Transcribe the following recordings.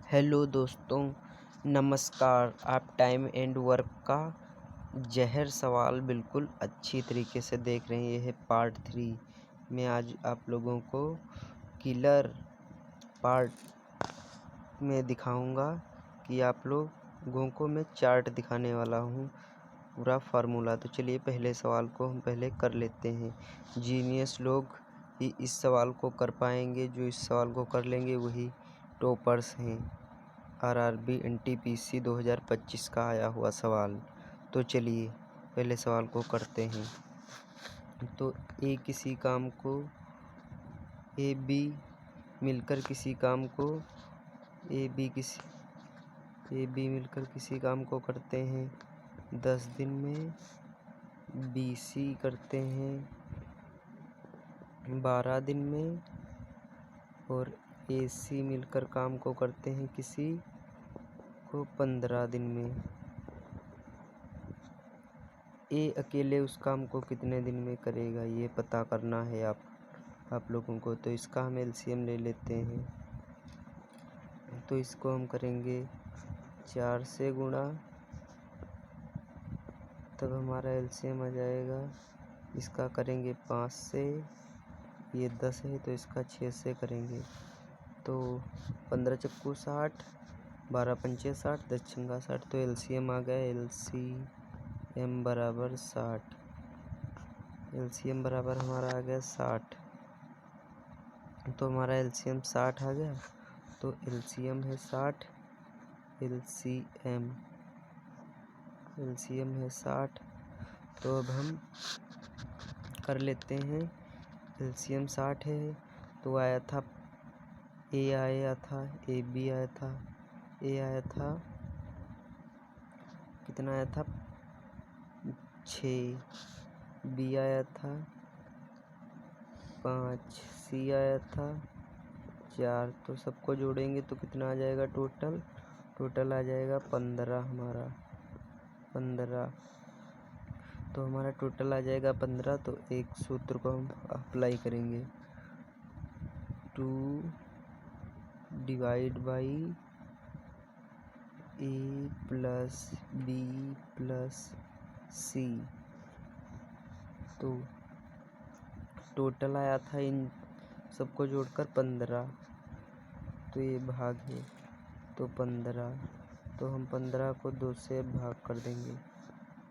Hello दोस्तों, नमस्कार। आप टाइम एंड वर्क का ज़हर सवाल बिल्कुल अच्छी तरीके से देख रहे हैं। ये है पार्ट 3। मैं आज आप लोगों को किलर पार्ट में दिखाऊंगा कि आप लोगों को मैं चार्ट दिखाने वाला हूँ, पूरा फार्मूला। तो चलिए पहले सवाल को हम पहले कर लेते हैं। जीनियस लोग ही इस सवाल को कर पाएंगे। जो इस सवाल को कर लेंगे वही टॉपर्स हैं। आरआरबी एनटीपीसी 2025 का आया हुआ सवाल। तो चलिए पहले सवाल को करते हैं। तो ए बी मिलकर किसी काम को करते हैं 10 दिन में। बी सी करते हैं 12 दिन में। और ए सी मिलकर काम को करते हैं किसी को 15 दिन में। ए अकेले उस काम को कितने दिन में करेगा, ये पता करना है आप लोगों को। तो इसका हम एलसीएम ले लेते हैं। तो इसको हम करेंगे 4 से गुणा, तब हमारा एलसीएम आ जाएगा। इसका करेंगे 5 से, ये 10 है तो इसका 6 से करेंगे। तो 15 चक्कू 60, 12 पंचे 60, 10 छंगा 60। तो एलसीएम आ गया। एलसीएम बराबर 60। एलसीएम बराबर हमारा आ गया 60। तो हमारा एलसीएम 60 आ गया। तो एलसीएम है 60। एलसीएम है 60। तो अब हम कर लेते हैं। एलसीएम 60 है तो आया था ए बी आया था। ए आया था कितना आया था 6। बी आया था 5। सी आया था 4। तो सबको जोड़ेंगे तो कितना आ जाएगा टोटल आ जाएगा 15 हमारा 15। तो हमारा टोटल आ जाएगा 15। तो एक सूत्र को हम अप्लाई करेंगे, 2 divide by A plus B plus C. तो टोटल आया था इन सबको जोड़कर 15। तो ये भाग है तो 15। तो हम 15 को 2 से भाग कर देंगे।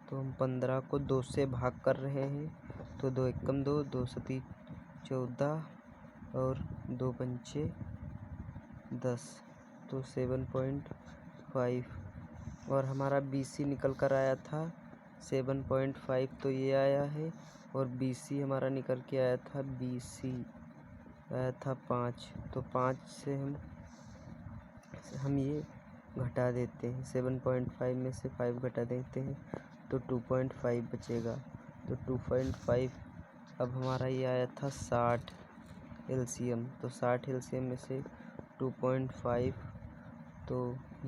तो हम 15 को 2 से भाग कर रहे हैं। तो 2 एकम 2, 2 सती 14 और 2 पंचे 10। तो 7.5। और हमारा BC निकल कर आया था 7.5। तो ये आया है। और BC हमारा निकल के आया था, BC आया था 5। तो 5 से हम ये घटा देते हैं। 7.5 में से 5 घटा देते हैं तो 2.5 बचेगा। तो 2.5। अब हमारा ये आया था 60 एलसीएम। तो 60 एलसीएम में से 2.5। तो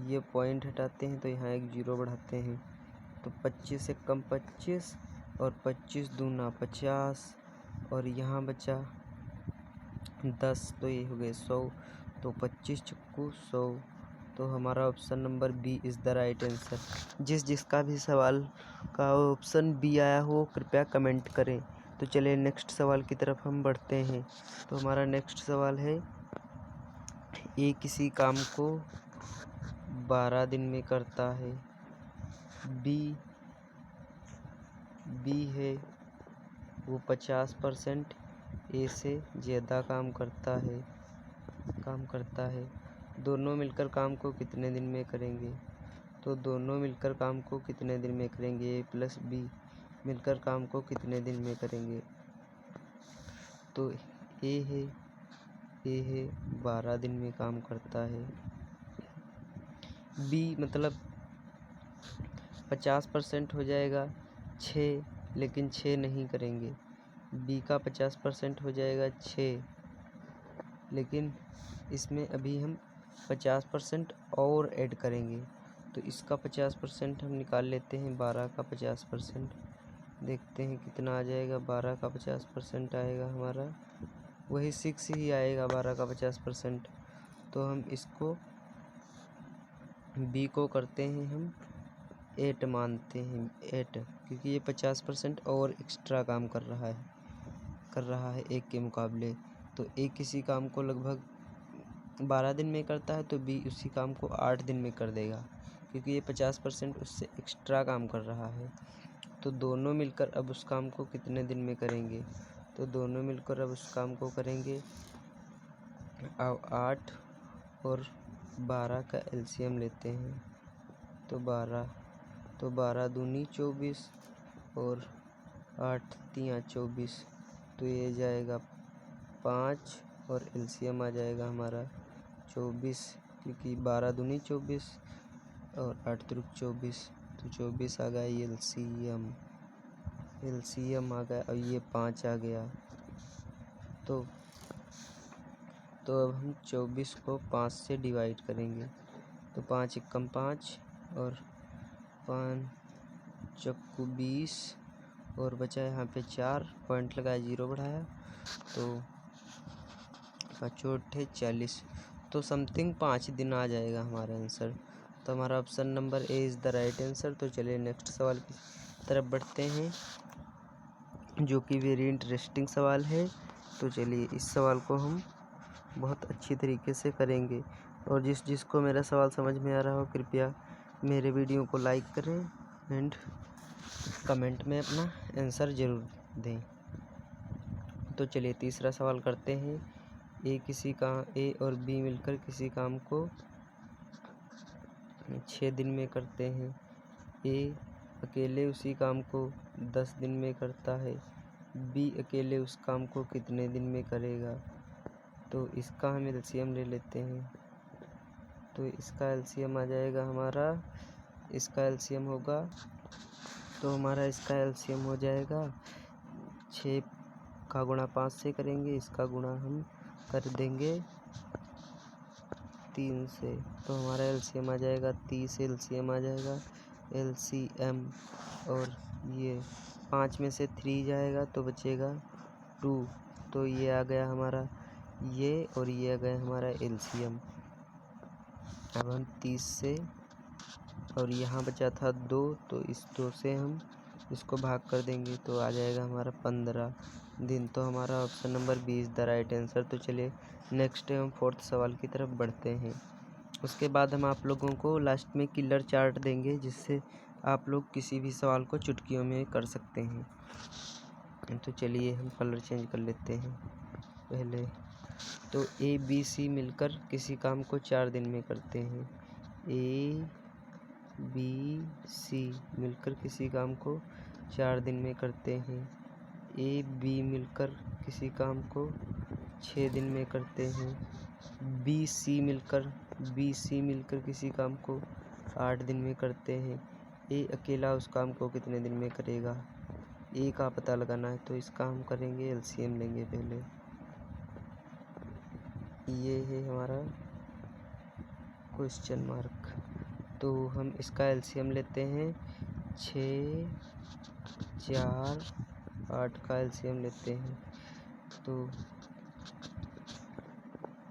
ये पॉइंट हटाते हैं तो यहाँ एक 0 बढ़ाते हैं। तो 25 से कम 25 और 25 दूना 50 और यहाँ बचा 10। तो ये हो गए 100। तो 25 चक्कू 100। तो हमारा option number B is the right answer. जिसका भी सवाल का ऑप्शन बी आया हो कृपया कमेंट करें। तो चलिए नेक्स्ट सवाल की तरफ हम बढ़ते हैं। तो हमारा नेक्स्ट सवाल है, ए किसी काम को 12 दिन में करता है। बी है वो 50% ए से ज़्यादा काम करता है। दोनों मिलकर काम को कितने दिन में करेंगे? तो दोनों मिलकर काम को कितने दिन में करेंगे? ए प्लस बी मिलकर काम को कितने दिन में करेंगे? तो ए है 12 दिन में काम करता है। बी मतलब 50% हो जाएगा 6, लेकिन 6 नहीं करेंगे। बी का 50% हो जाएगा 6, लेकिन इसमें अभी हम 50% और ऐड करेंगे। तो इसका 50% हम निकाल लेते हैं। 12 का 50% देखते हैं कितना आ जाएगा। 12 का 50% आएगा हमारा वही 6 ही आएगा। 12 का 50%। तो हम इसको बी को करते हैं हम 8 मानते हैं 8, क्योंकि ये 50% और एक्स्ट्रा काम कर रहा है एक के मुकाबले। तो ए किसी काम को लगभग 12 दिन में करता है तो बी उसी काम को 8 दिन में कर देगा, क्योंकि ये 50% उससे एक्स्ट्रा काम कर रहा है। तो दोनों मिलकर अब उस काम को कितने दिन में करेंगे? तो दोनों मिलकर अब उस काम को करेंगे। अब 8 और 12 का एलसीएम लेते हैं तो 12 दूनी 24 और 8 तियां 24, तो ये जाएगा 5 और एलसीएम आ जाएगा हमारा 24, क्योंकि 12 दूनी 24 और 8 त्रिक 24, तो 24 आ गया एलसीएम आ गया। और ये 5 आ गया। तो अब हम 24 को 5 से डिवाइड करेंगे तो 5 एकम 5 और 5 चक्कू 20 और बचा यहाँ पे 4 पॉइंट लगाया 0 बढ़ाया तो 5 8 40, तो समथिंग 5 दिन आ जाएगा हमारा आंसर। तो हमारा option number A is the right answer. तो चलिए नेक्स्ट सवाल की तरफ बढ़ते हैं, जो कि वेरी इंटरेस्टिंग सवाल है। तो चलिए इस सवाल को हम बहुत अच्छी तरीके से करेंगे, और जिसको मेरा सवाल समझ में आ रहा हो कृपया मेरे वीडियो को लाइक करें एंड कमेंट में अपना आंसर ज़रूर दें। तो चलिए तीसरा सवाल करते हैं। ए और बी मिलकर किसी काम को 6 दिन में करते हैं। ए अकेले उसी काम को 10 दिन में करता है। बी अकेले उस काम को कितने दिन में करेगा? तो इसका हम एलसीएम ले लेते हैं। तो इसका एलसीएम आ जाएगा हमारा, इसका एलसीएम होगा, तो हमारा इसका एलसीएम हो जाएगा 6 का गुणा 5 से करेंगे, इसका गुणा हम कर देंगे 3 से, तो हमारा एलसीएम आ जाएगा 30 एलसीएम आ जाएगा एलसीएम। और ये 5 में से 3 जाएगा तो बचेगा 2, तो ये आ गया हमारा ये, और ये आ गया हमारा एलसीएम। अब हम 30 से, और यहाँ बचा था 2, तो इस 2 से हम इसको भाग कर देंगे तो आ जाएगा हमारा 15 दिन। तो हमारा option number B is the right answer. तो चलिए नेक्स्ट हम 4th सवाल की तरफ बढ़ते हैं। उसके बाद हम आप लोगों को लास्ट में किलर चार्ट देंगे, जिससे आप लोग किसी भी सवाल को चुटकियों में कर सकते हैं। तो चलिए हम कलर चेंज कर लेते हैं पहले। तो ए बी सी मिलकर किसी काम को 4 दिन में करते हैं। ए बी सी मिलकर किसी काम को 4 दिन में करते हैं। ए बी मिलकर किसी काम को 6 दिन में करते हैं। बी सी मिलकर किसी काम को 8 दिन में करते हैं। ए अकेला उस काम को कितने दिन में करेगा? ए का पता लगाना है, तो इसका हम करेंगे एलसीएम लेंगे पहले। ये है हमारा क्वेश्चन मार्क, तो हम इसका एलसीएम लेते हैं 6 4 8 का एलसीएम लेते हैं। तो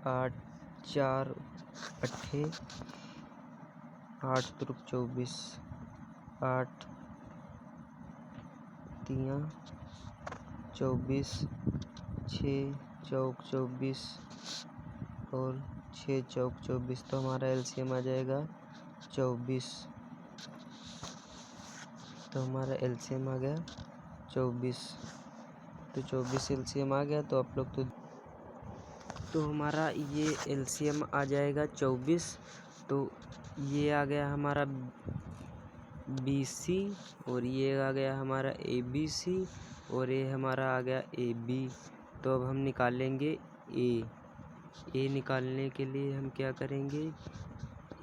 8 4 8 8 त्रिक 24, 8 तियां 24, 6 चौक 24 और 6 चौक 24, तो हमारा एलसीएम आ जाएगा 24। तो हमारा एलसीएम आ गया 24। तो 24 एलसीएम आ गया, तो आप लोग तो हमारा ये एलसीएम आ जाएगा 24। तो ये आ गया हमारा BC, और ये आ गया हमारा ABC, और ये हमारा आ गया AB। तो अब हम निकालेंगे ए निकालने के लिए हम क्या करेंगे?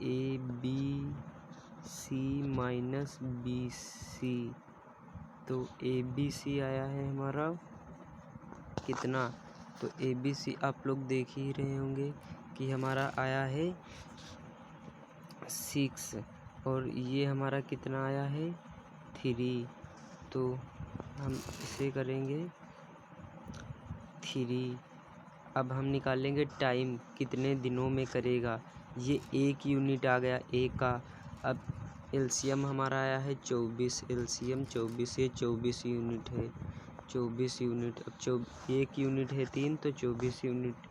ABC minus BC। तो ABC आया है हमारा कितना? तो ABC आप लोग देख ही रहे होंगे कि हमारा आया है 6, और ये हमारा कितना आया है 3। तो हम इसे करेंगे 3 अब हम निकालेंगे टाइम कितने दिनों में करेगा। ये 1 यूनिट आ गया ए का। अब एलसीएम हमारा आया है 24, एलसीएम 24, ये 24 यूनिट है, 24 यूनिट। अब 1 यूनिट है 3, तो 24 यूनिट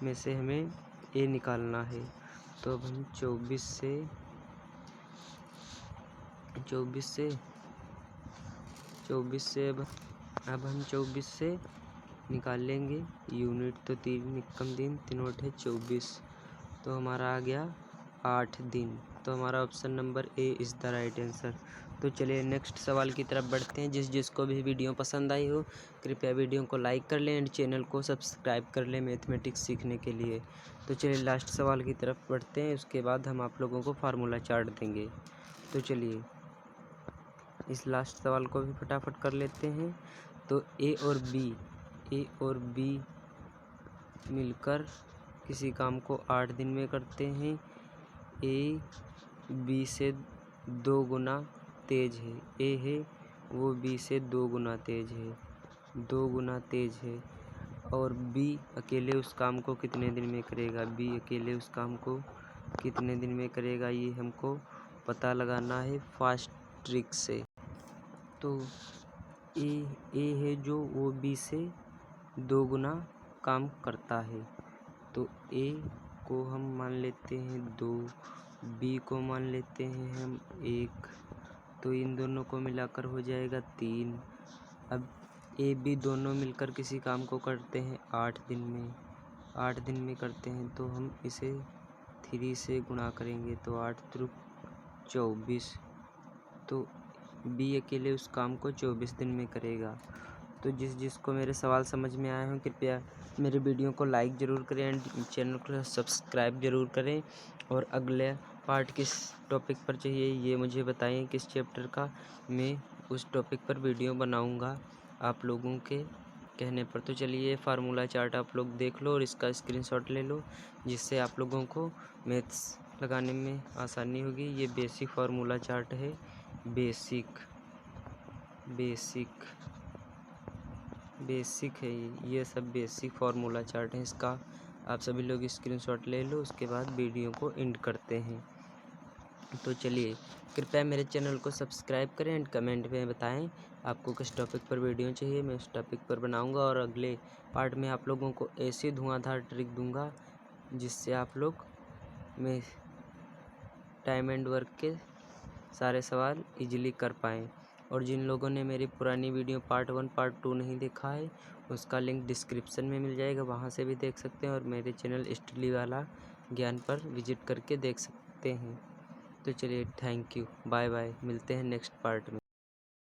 में से हमें ए निकालना है। तो अब हम 24 से अब हम 24 से निकाल लेंगे यूनिट। तो 3 एकम दिन, 3 है 24, तो हमारा आ गया 8 दिन। तो हमारा option number A is the right answer. तो चलिए नेक्स्ट सवाल की तरफ बढ़ते हैं। जिसको भी वीडियो पसंद आई हो कृपया वीडियो को लाइक कर लें एंड चैनल को सब्सक्राइब कर लें मैथमेटिक्स सीखने के लिए। तो चलिए लास्ट सवाल की तरफ बढ़ते हैं, उसके बाद हम आप लोगों को फार्मूला चार्ट देंगे। तो चलिए इस लास्ट सवाल को भी फटाफट कर लेते हैं। तो ए और बी मिलकर किसी काम को 8 दिन में करते हैं। ए बी से 2 गुना तेज है, ए है वो बी से 2 गुना तेज है, 2 गुना तेज है। और बी अकेले उस काम को कितने दिन में करेगा, बी अकेले उस काम को कितने दिन में करेगा, ये हमको पता लगाना है फास्ट ट्रिक से। तो ए है जो वो बी से 2 गुना काम करता है। तो ए को हम मान लेते हैं 2, बी को मान लेते हैं हम 1, तो इन दोनों को मिलाकर हो जाएगा 3। अब ए बी दोनों मिलकर किसी काम को करते हैं 8 दिन में, 8 दिन में करते हैं, तो हम इसे 3 से गुणा करेंगे, तो 8 त्रिक 24, तो बी अकेले उस काम को 24 दिन में करेगा। तो जिसको मेरे सवाल समझ में आए हों कृपया मेरे वीडियो को लाइक ज़रूर करें एंड चैनल को सब्सक्राइब ज़रूर करें। और अगले पार्ट किस टॉपिक पर चाहिए ये मुझे बताएं, किस चैप्टर का, मैं उस टॉपिक पर वीडियो बनाऊंगा आप लोगों के कहने पर। तो चलिए फार्मूला चार्ट आप लोग देख लो और इसका स्क्रीनशॉट ले लो, जिससे आप लोगों को मैथ्स लगाने में आसानी होगी। ये बेसिक फार्मूला चार्ट है, बेसिक है ये सब बेसिक फार्मूला चार्ट है। इसका आप सभी लोग स्क्रीनशॉट ले लो, उसके बाद वीडियो को एंड करते हैं। तो चलिए कृपया मेरे चैनल को सब्सक्राइब करें एंड कमेंट में बताएं आपको किस टॉपिक पर वीडियो चाहिए, मैं उस टॉपिक पर बनाऊंगा। और अगले पार्ट में आप लोगों को ऐसी धुआंधार ट्रिक दूंगा जिससे आप लोग में टाइम एंड वर्क के सारे सवाल इजीली कर पाएँ। और जिन लोगों ने मेरी पुरानी वीडियो पार्ट 1 पार्ट 2 नहीं देखा है उसका लिंक डिस्क्रिप्शन में मिल जाएगा, वहाँ से भी देख सकते हैं। और मेरे चैनल स्टडी वाला ज्ञान पर विजिट करके देख सकते हैं। तो चलिए थैंक यू, बाय बाय, मिलते हैं नेक्स्ट पार्ट में।